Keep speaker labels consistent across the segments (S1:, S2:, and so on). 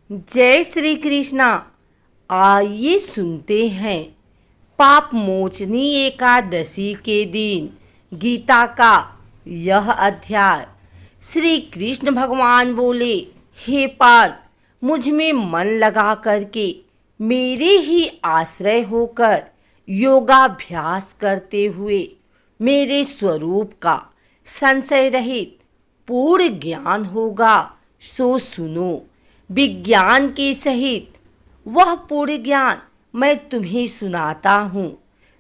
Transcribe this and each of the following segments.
S1: जय श्री कृष्णा। आइए सुनते हैं पाप मोचनी एकादशी के दिन गीता का यह अध्याय। श्री कृष्ण भगवान बोले, हे पार्थ, मुझ में मन लगा करके मेरे ही आश्रय होकर योगाभ्यास करते हुए मेरे स्वरूप का संशय रहित पूर्ण ज्ञान होगा। सो सुनो, विज्ञान के सहित वह पूर्ण ज्ञान मैं तुम्हें सुनाता हूँ,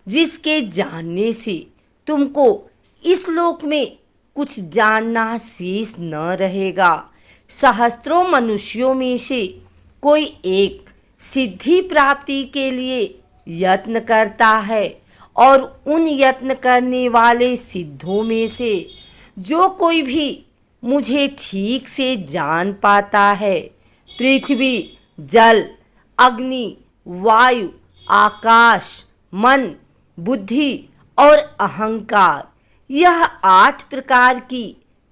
S1: जिसके जानने से तुमको इस लोक में कुछ जानना शेष न रहेगा। सहस्त्रों मनुष्यों में से कोई एक सिद्धि प्राप्ति के लिए यत्न करता है, और उन यत्न करने वाले सिद्धों में से जो कोई भी मुझे ठीक से जान पाता है, पृथ्वी, जल, अग्नि, वायु, आकाश, मन, बुद्धि और अहंकार, यह 8 प्रकार की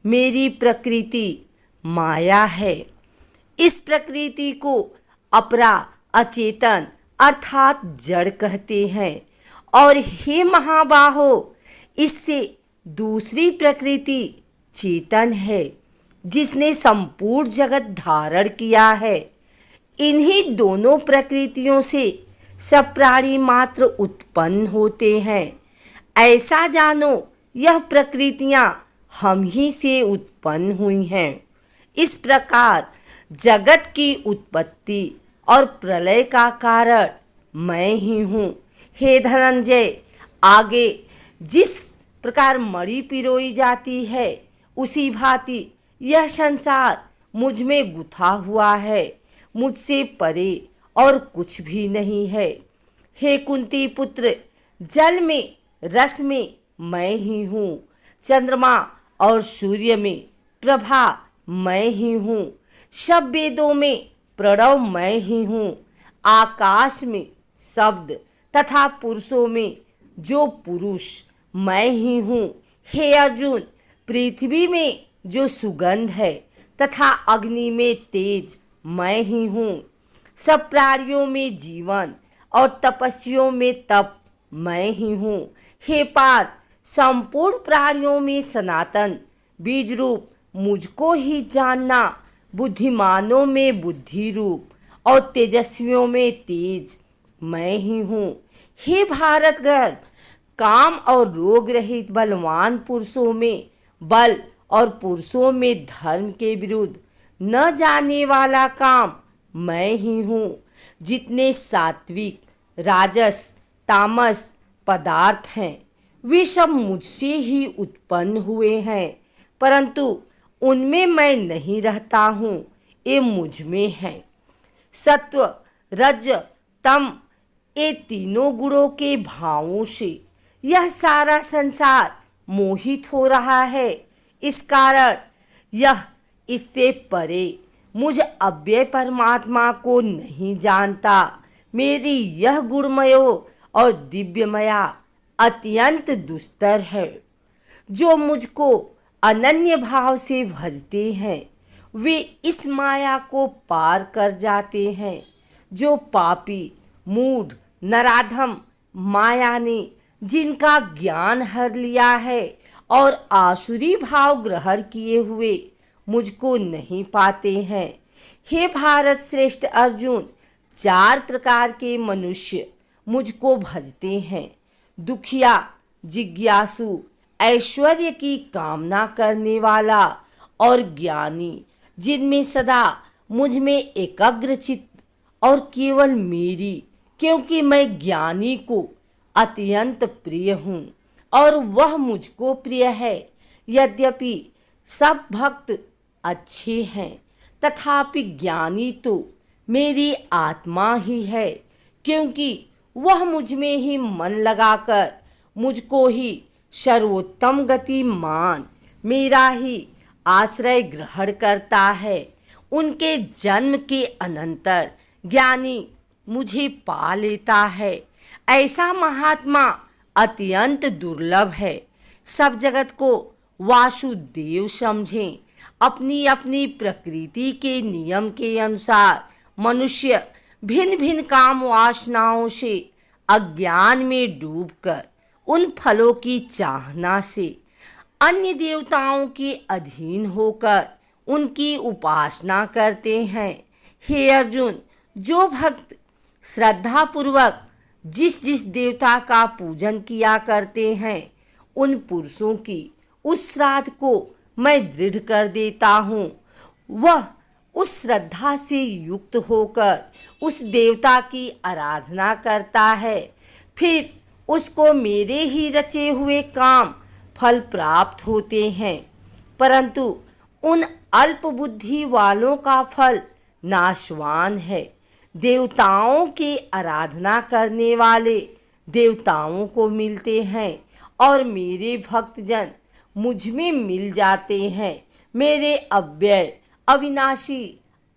S1: मेरी प्रकृति माया है। इस प्रकृति को अपरा, अचेतन अर्थात जड़ कहते हैं। और हे महाबाहो, इससे दूसरी प्रकृति चेतन है, जिसने संपूर्ण जगत धारण किया है। इन्हीं दोनों प्रकृतियों से सब प्राणी मात्र उत्पन्न होते हैं। ऐसा जानो, यह प्रकृतियां हम ही से उत्पन्न हुई हैं। इस प्रकार जगत की उत्पत्ति और प्रलय का कारण मैं ही हूँ। हे धनंजय, आगे जिस प्रकार मणि पिरोई जाती है, उसी भांति यह संसार मुझ में गुथा हुआ है। मुझसे परे और कुछ भी नहीं है। हे कुंती पुत्र, जल में, रस में मैं ही हूँ। चंद्रमा और सूर्य में प्रभा मैं ही हूँ। सब वेदों में प्रणव मैं ही हूँ। आकाश में शब्द तथा पुरुषों में जो पुरुष मैं ही हूँ। हे अर्जुन, पृथ्वी में जो सुगंध है तथा अग्नि में तेज मैं ही हूँ। सब प्राणियों में जीवन और तपस्वियों में तप मैं ही हूँ। हे पार्थ, संपूर्ण प्राणियों में सनातन बीज रूप मुझको ही जानना। बुद्धिमानों में बुद्धि रूप और तेजस्वियों में तेज मैं ही हूँ। हे भारत गर्भ, काम और रोग रहित बलवान पुरुषों में बल और पुरुषों में धर्म के विरुद्ध न जाने वाला काम मैं ही हूँ। जितने सात्विक, राजस, तामस पदार्थ हैं, वे सब मुझसे ही उत्पन्न हुए हैं, परंतु उनमें मैं नहीं रहता हूँ, ये मुझ में है। सत्व, रज, तम, ये तीनों गुणों के भावों से यह सारा संसार मोहित हो रहा है। इस कारण यह इससे परे मुझ अव्यय परमात्मा को नहीं जानता। मेरी यह गुणमयो और दिव्यमया अत्यंत दुस्तर है। जो मुझको अनन्य भाव से भजते हैं, वे इस माया को पार कर जाते हैं। जो पापी, मूढ़, नराधम माया ने जिनका ज्ञान हर लिया है और आसुरी भाव ग्रहण किए हुए मुझको नहीं पाते हैं। हे भारत श्रेष्ठ अर्जुन, 4 प्रकार के मनुष्य मुझको भजते हैं। दुखिया, जिज्ञासु, ऐश्वर्य की कामना करने वाला और ज्ञानी, जिनमें सदा मुझ में एकाग्र चित्त और केवल मेरी, क्योंकि मैं ज्ञानी को अत्यंत प्रिय हूँ और वह मुझको प्रिय है। यद्यपि सब भक्त अच्छे हैं, तथापि ज्ञानी तो मेरी आत्मा ही है, क्योंकि वह मुझ में ही मन लगाकर मुझको ही सर्वोत्तम गति मान मेरा ही आश्रय ग्रहण करता है। उनके जन्म के अनंतर ज्ञानी मुझे पा लेता है। ऐसा महात्मा अत्यंत दुर्लभ है। सब जगत को वासुदेव समझें। अपनी अपनी प्रकृति के नियम के अनुसार मनुष्य भिन्न भिन्न काम वासनाओं से अज्ञान में डूबकर उन फलों की चाहना से अन्य देवताओं के अधीन होकर उनकी उपासना करते हैं। हे अर्जुन, जो भक्त श्रद्धापूर्वक जिस जिस देवता का पूजन किया करते हैं, उन पुरुषों की उस श्राद्ध को मैं दृढ़ कर देता हूँ। वह उस श्रद्धा से युक्त होकर उस देवता की आराधना करता है, फिर उसको मेरे ही रचे हुए काम फल प्राप्त होते हैं। परंतु उन अल्प बुद्धि वालों का फल नाशवान है। देवताओं की आराधना करने वाले देवताओं को मिलते हैं और मेरे भक्तजन मुझ में मिल जाते हैं। मेरे अव्यय अविनाशी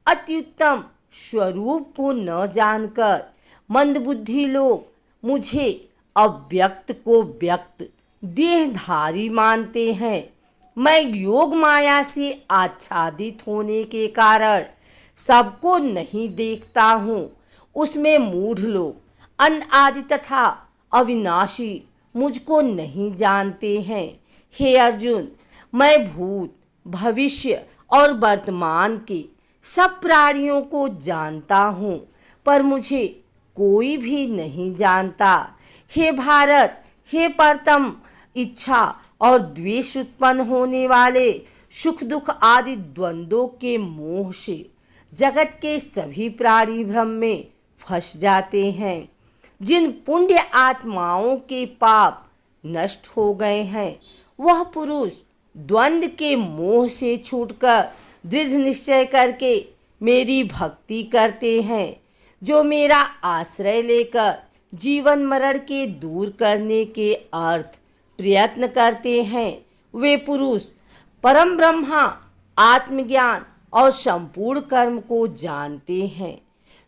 S1: अत्युत्तम स्वरूप को न जानकर मंदबुद्धि लोग मुझे अव्यक्त को व्यक्त देहधारी मानते हैं। मैं योग माया से आच्छादित होने के कारण सबको नहीं देखता हूँ। उसमें मूढ़ लोग अनादि तथा अविनाशी मुझको नहीं जानते हैं। हे अर्जुन, मैं भूत भविष्य और वर्तमान के सब प्राणियों को जानता हूँ, पर मुझे कोई भी नहीं जानता। हे भारत, हे परतम इच्छा और द्वेष उत्पन्न होने वाले सुख दुख आदि द्वंद्वों के मोह से जगत के सभी प्राणी भ्रम में फंस जाते हैं। जिन पुण्य आत्माओं के पाप नष्ट हो गए हैं, वह पुरुष द्वंद्व के मोह से छूटकर दृढ़ निश्चय करके मेरी भक्ति करते हैं। जो मेरा आश्रय लेकर जीवन मरण के दूर करने के अर्थ प्रयत्न करते हैं, वे पुरुष परम ब्रह्मा आत्मज्ञान और संपूर्ण कर्म को जानते हैं।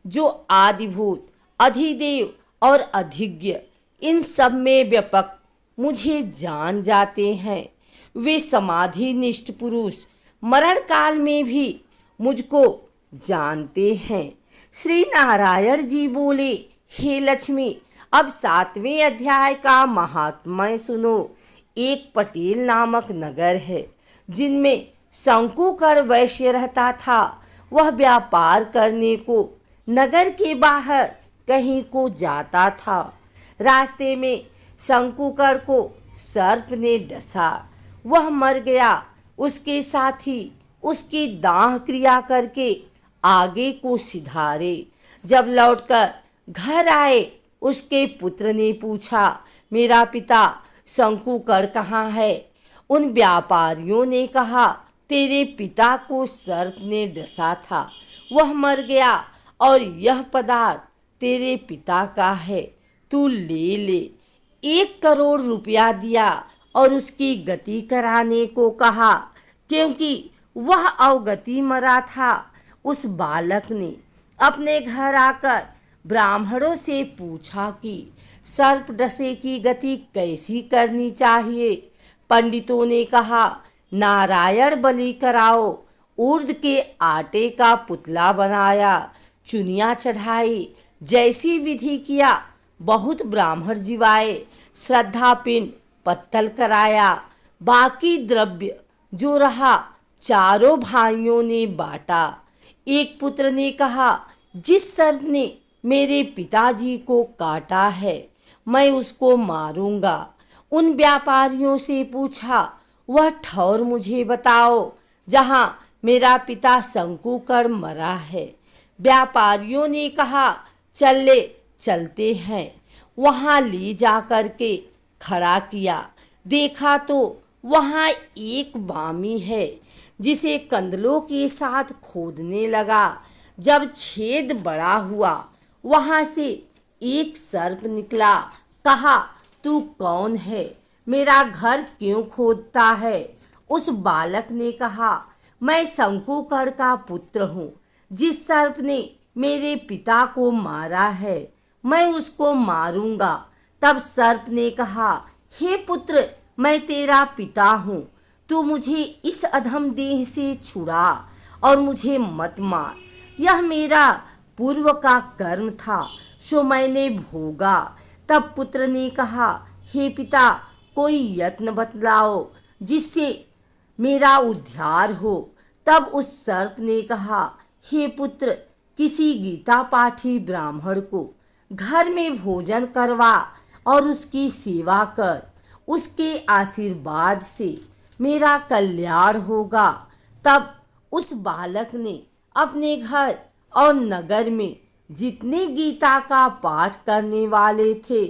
S1: जो आदिभूत अधिदेव और अधिज्ञ इन सब में व्यापक मुझे जान जाते हैं, वे समाधि निष्ठ पुरुष मरण काल में भी मुझको जानते हैं। श्री नारायण जी बोले, हे लक्ष्मी, अब 7वें अध्याय का महात्म्य सुनो। एक पटेल नामक नगर है, जिनमें शंकुकर वैश्य रहता था। वह व्यापार करने को नगर के बाहर कहीं को जाता था। रास्ते में शंकुकर को सर्प ने डसा, वह मर गया। उसके साथी उसकी दाह क्रिया करके आगे को सिधारे। जब लौटकर घर आए, उसके पुत्र ने पूछा, मेरा पिता शंकुकर कहाँ है? उन व्यापारियों ने कहा, तेरे पिता को सर्प ने डसा था, वह मर गया और यह पदार्थ तेरे पिता का है, तू ले ले। 1 करोड़ रुपया दिया और उसकी गति कराने को कहा। क्योंकि वह अवगति मरा था, उस बालक ने अपने घर आकर ब्राह्मणों से पूछा कि सर्प डसे की गति कैसी करनी चाहिए। पंडितों ने कहा, नारायण बलि कराओ। उर्द के आटे का पुतला बनाया, चुनिया चढ़ाई, जैसी विधि किया। बहुत ब्राह्मण जीवाए, श्रद्धा पिंड पत्तल कराया। बाकी द्रव्य जो रहा चारों भाइयों ने बांटा। एक पुत्र ने कहा, जिस सर्प ने मेरे पिताजी को काटा है, मैं उसको मारूंगा। उन व्यापारियों से पूछा, वह ठौर मुझे बताओ जहां मेरा पिता शंकुकर मरा है। व्यापारियों ने कहा, चलते हैं। वहां ले जा कर के खड़ा किया। देखा तो वहां एक बामी है, जिसे कंदलों के साथ खोदने लगा। जब छेद बड़ा हुआ, वहां से एक सर्प निकला। कहा, तू कौन है? मेरा घर क्यों खोदता है? उस बालक ने कहा, मैं शंकुकर का पुत्र हूँ। जिस सर्प ने मेरे पिता को मारा है, मैं उसको मारूंगा। तब सर्प ने कहा, हे पुत्र, मैं तेरा पिता हूँ, तू मुझे इस अधम देह से छुड़ा और मुझे मत मार। यह मेरा पूर्व का कर्म था सो मैंने भोगा। तब पुत्र ने कहा, हे पिता, कोई यत्न बतलाओ जिससे मेरा उद्धार हो। तब उस सर्प ने कहा, हे पुत्र, किसी गीता पाठी ब्राह्मण को घर में भोजन करवा और उसकी सेवा कर। उसके आशीर्वाद से मेरा कल्याण होगा। तब उस बालक ने अपने घर और नगर में जितने गीता का पाठ करने वाले थे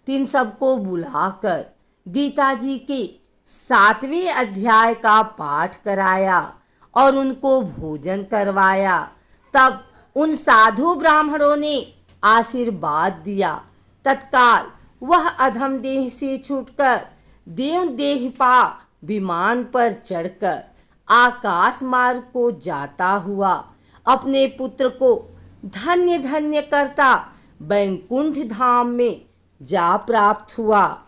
S1: तीन सबको बुलाकर गीता जी के 7वें अध्याय का पाठ कराया और उनको भोजन करवाया। तब उन साधु ब्राह्मणों ने आशीर्वाद दिया। तत्काल वह अधम देह से छूटकर देव देह पा विमान पर चढ़कर आकाश मार्ग को जाता हुआ अपने पुत्र को धन्य धन्य करता वैकुंठ धाम में जा प्राप्त हुआ।